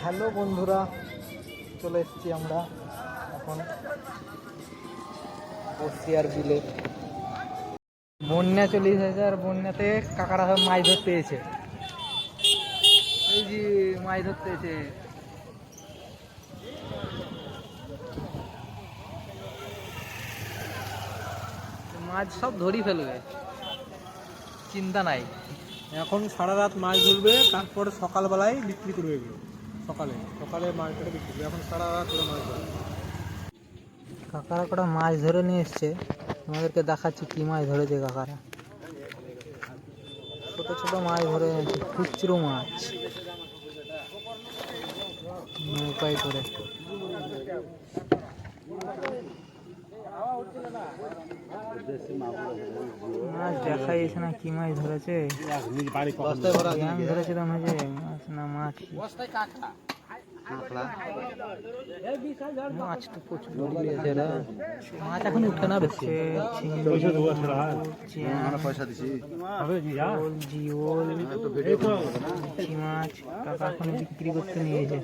Hello বন্ধুরা, চলে এসেছি আমরা এখন বসিয়ার বিলে। বন্যা চলে এসেছে আর বন্যাতে কাকারা সব মাছ ধরতে এসেছে। এই যে মাছ ধরতে এসেছে, মাছ সব ধরি ফেলবে, চিন্তা নাই। এখন সারা রাত মাছ ধরবে, তারপর সকালবেলায় বিক্রি করবে এগুলো। সকালে সকালে মার্কেটে বিক্রি করবে, এখন সারা রাত ওরা মাছ ধরবে। কাকারা কটা মাছ ধরে নিয়ে এসছে, আমাদেরকে দেখাচ্ছি কি মাছ ধরেছে কাকারা। ছোট ছোট মাছ ধরে এনেছে, খুচরো মাছ নৌকায় করে। মাছ দেখাই যাচ্ছে না, কি মাছ ধরেছে। ধরেছে তো মাছ না, মাছ মাছ তো প্রচুর ধরেছে। মাছ এখন উঠে না, বেশি জিওল মাছ কাকা এখন বিক্রি করতে নিয়েছে।